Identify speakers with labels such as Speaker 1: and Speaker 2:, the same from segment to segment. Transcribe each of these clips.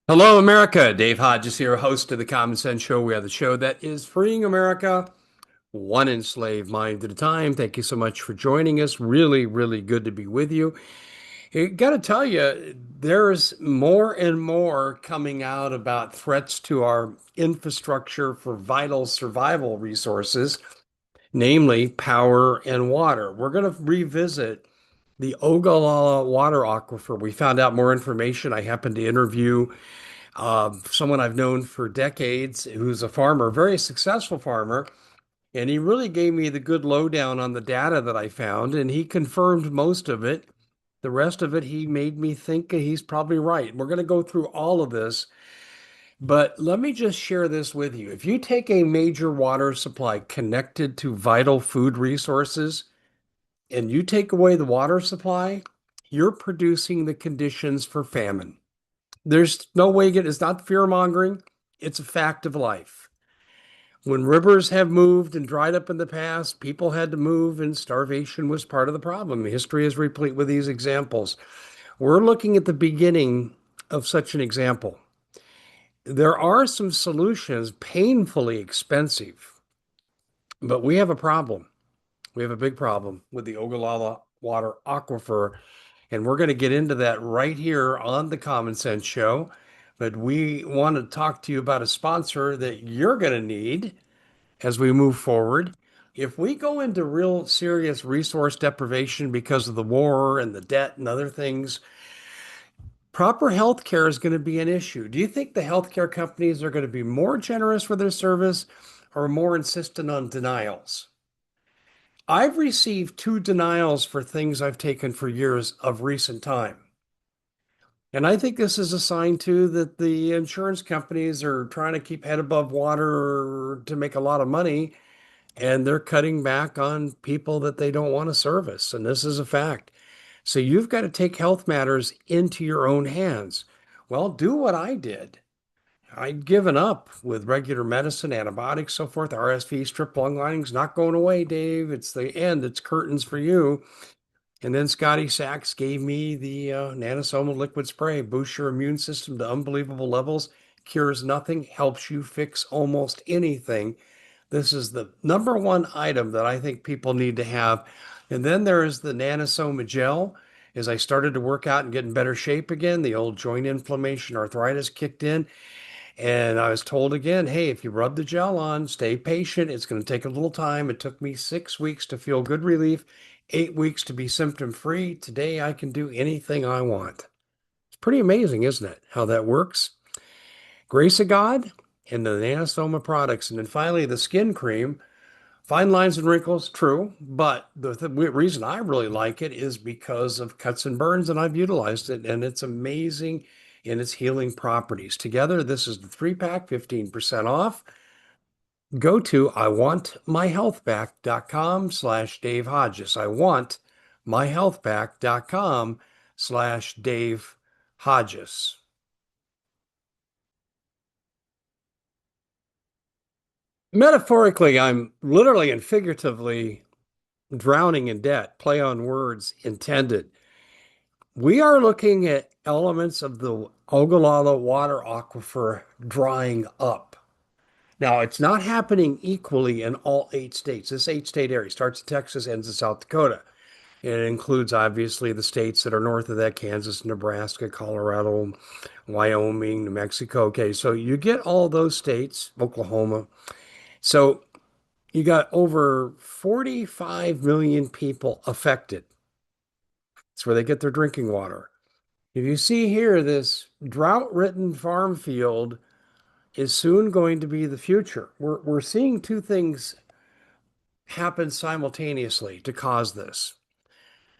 Speaker 1: Hello, America. Dave Hodges here, host of the Common Sense Show. We are the show that is freeing America one enslaved mind at a time. Thank you so much for joining us. Really, really good to be with you. I got to tell you, there's more and more coming out about threats to our infrastructure for vital survival resources, namely power and water. We're going to revisit the Ogallala water aquifer. We found out more information. I happened to interview someone I've known for decades who's a farmer, a very successful farmer, and he really gave me the good lowdown on the data that I found, and he confirmed most of it. The rest of it, he made me think he's probably right. We're going to go through all of this, but let me just share this with you. If you take a major water supply connected to vital food resources and you take away the water supply, you're producing the conditions for famine. There's no way it's not fear mongering. It's a fact of life. When rivers have moved and dried up in the past, people had to move, and starvation was part of the problem. History is replete with these examples. We're looking at the beginning of such an example. There are some solutions, painfully expensive, but we have a problem. We have a big problem with the Ogallala water aquifer, and we're going to get into that right here on the Common Sense Show. But we want to talk to you about a sponsor that you're going to need as we move forward. If we go into real serious resource deprivation because of the war and the debt and other things, proper health care is going to be an issue. Do you think the healthcare companies are going to be more generous with their service or more insistent on denials? I've received two denials for things I've taken for years of recent time. And I think this is a sign too that the insurance companies are trying to keep head above water to make a lot of money, and they're cutting back on people that they don't want to service. And this is a fact. So you've got to take health matters into your own hands. Well, do what I did. I'd given up with regular medicine, antibiotics, so forth. RSV, strep lung linings, not going away, Dave. It's the end. It's curtains for you. And then Scotty Sachs gave me the nanosomal liquid spray, boosts your immune system to unbelievable levels, cures nothing, helps you fix almost anything. This is the number one item that I think people need to have. And then there is the nanosoma gel. As I started to work out and get in better shape again, the old joint inflammation, arthritis kicked in. And I was told again, hey, if you rub the gel on, stay patient. It's going to take a little time. It took me 6 weeks to feel good relief, 8 weeks to be symptom free. Today, I can do anything I want. It's pretty amazing, isn't it? How that works. Grace of God and the Nanosoma products. And then finally, the skin cream. Fine lines and wrinkles, true. But the reason I really like it is because of cuts and burns, and I've utilized it, and it's amazing in its healing properties. Together, this is the 3 pack, 15% off. Go to iwantmyhealthback.com/Dave Hodges. iwantmyhealthback.com/Dave Hodges. Metaphorically, I'm literally and figuratively drowning in debt, play on words intended. We are looking at elements of the Ogallala water aquifer drying up. Now, it's not happening equally in all 8 states. This 8 state area starts in Texas, ends in South Dakota. And it includes obviously the states that are north of that, Kansas, Nebraska, Colorado, Wyoming, New Mexico. Okay, so you get all those states, Oklahoma. So you got over 45 million people affected. That's where they get their drinking water. If you see here, this drought-ridden farm field is soon going to be the future. We're seeing two things happen simultaneously to cause this.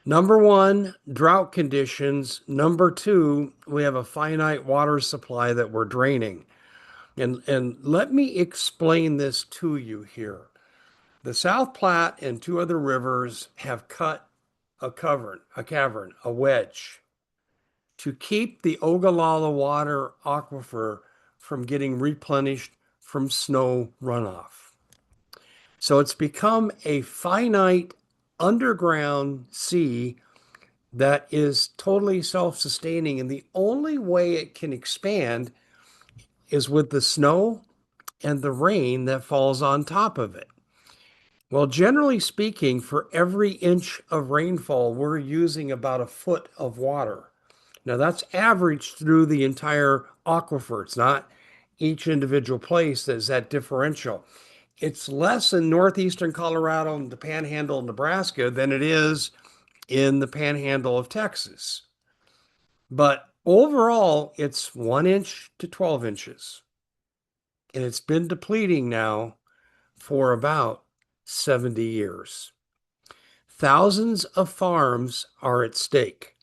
Speaker 1: Number one, drought conditions. Number two, we have a finite water supply that we're draining. And let me explain this to you here. The South Platte and two other rivers have cut a wedge to keep the Ogallala water aquifer from getting replenished from snow runoff. So it's become a finite underground sea that is totally self-sustaining. And the only way it can expand is with the snow and the rain that falls on top of it. Well, generally speaking, for every inch of rainfall, we're using about a foot of water. Now, that's averaged through the entire aquifer. It's not each individual place that's that differential. It's less in northeastern Colorado and the panhandle of Nebraska than it is in the panhandle of Texas. But overall, it's 1 inch to 12 inches. And it's been depleting now for about 70 years. Thousands of farms are at stake.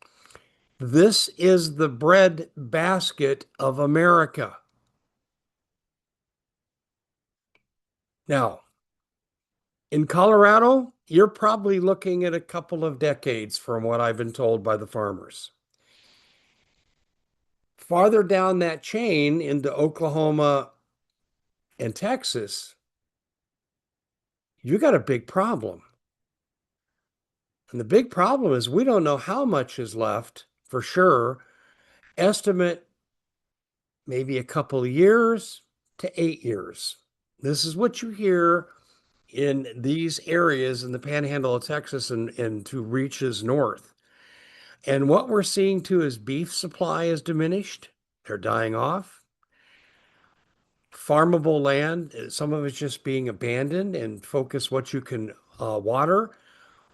Speaker 1: This is the breadbasket of America. Now, in Colorado, you're probably looking at a couple of decades from what I've been told by the farmers. Farther down that chain into Oklahoma and Texas, you got a big problem. And the big problem is we don't know how much is left for sure. Estimate maybe a couple of years to 8 years. This is what you hear in these areas in the panhandle of Texas and to reaches north. And what we're seeing too is beef supply is diminished. They're dying off. Farmable land, some of it's just being abandoned and focus what you can water.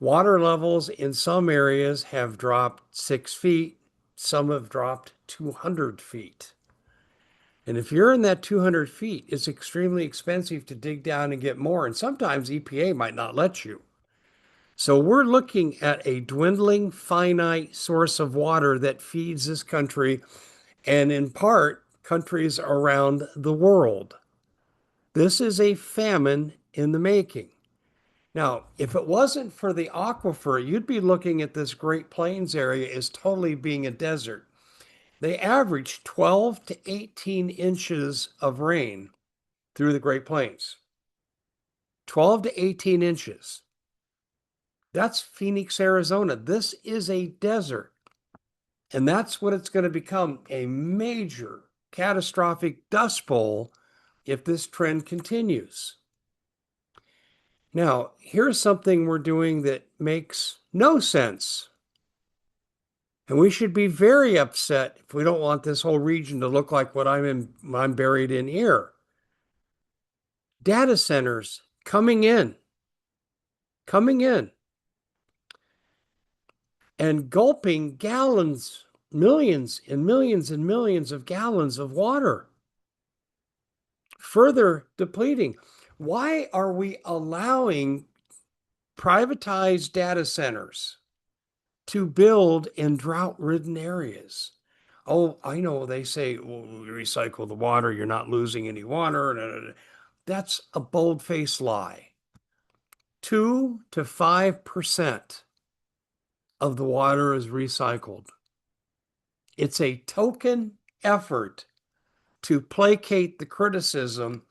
Speaker 1: Water levels in some areas have dropped 6 feet. Some have dropped 200 feet. And if you're in that 200 feet, it's extremely expensive to dig down and get more. And sometimes EPA might not let you. So we're looking at a dwindling, finite source of water that feeds this country and in part countries around the world. This is a famine in the making. Now, if it wasn't for the aquifer, you'd be looking at this Great Plains area as totally being a desert. They average 12 to 18 inches of rain through the Great Plains. 12 to 18 inches. That's Phoenix, Arizona. This is a desert. And that's what it's going to become, a major catastrophic dust bowl if this trend continues. Now, here's something we're doing that makes no sense. And we should be very upset if we don't want this whole region to look like what I'm buried in here. Data centers coming in and gulping gallons, millions and millions and millions of gallons of water, further depleting. Why are we allowing privatized data centers to build in drought-ridden areas? Oh, I know they say, well, we recycle the water, you're not losing any water. That's a bold-faced lie. 2 to 5% of the water is recycled. It's a token effort to placate the criticism.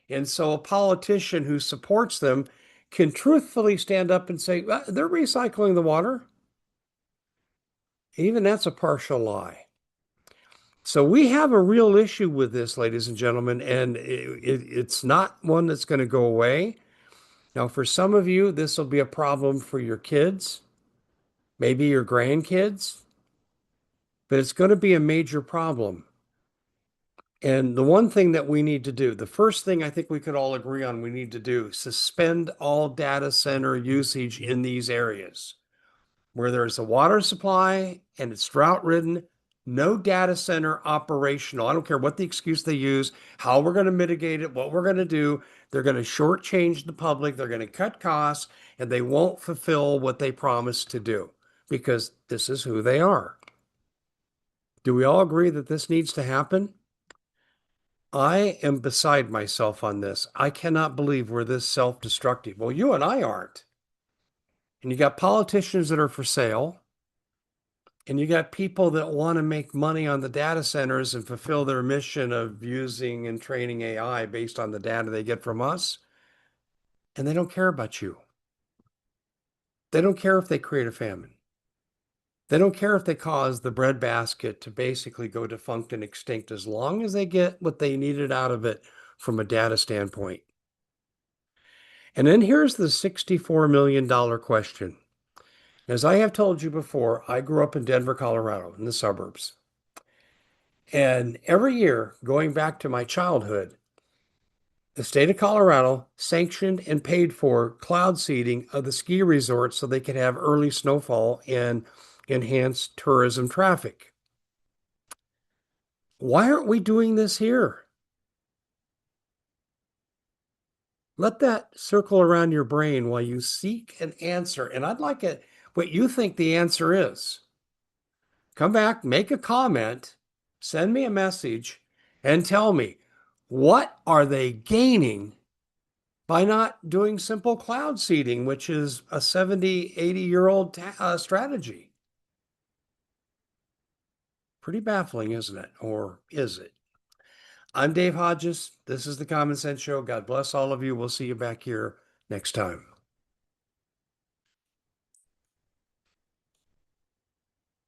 Speaker 1: And so a politician who supports them can truthfully stand up and say, well, they're recycling the water. Even that's a partial lie. So we have a real issue with this, ladies and gentlemen, and it's not one that's going to go away. Now, for some of you, this will be a problem for your kids, maybe your grandkids, but it's going to be a major problem. And the one thing that we need to do, the first thing I think we could all agree on we need to do, suspend all data center usage in these areas where there's a water supply and it's drought ridden, no data center operational. I don't care what the excuse they use, how we're going to mitigate it, what we're going to do. They're going to shortchange the public, they're going to cut costs, and they won't fulfill what they promised to do because this is who they are. Do we all agree that this needs to happen? I am beside myself on this. I cannot believe we're this self-destructive. Well, you and I aren't. And you got politicians that are for sale, and you got people that want to make money on the data centers and fulfill their mission of using and training AI based on the data they get from us. And they don't care about you. They don't care if they create a famine. They don't care if they cause the breadbasket to basically go defunct and extinct as long as they get what they needed out of it from a data standpoint. And then here's the $64 million question. As I have told you before, I grew up in Denver, Colorado, in the suburbs. And every year, going back to my childhood, the state of Colorado sanctioned and paid for cloud seeding of the ski resorts so they could have early snowfall and enhance tourism traffic. Why aren't we doing this here? Let that circle around your brain while you seek an answer. And I'd like it what you think the answer is. Come back, make a comment, send me a message, and tell me, what are they gaining by not doing simple cloud seeding, which is a 70, 80-year-old strategy? Pretty baffling, isn't it? Or is it? I'm Dave Hodges. This is the Common Sense Show. God bless all of you. We'll see you back here next time.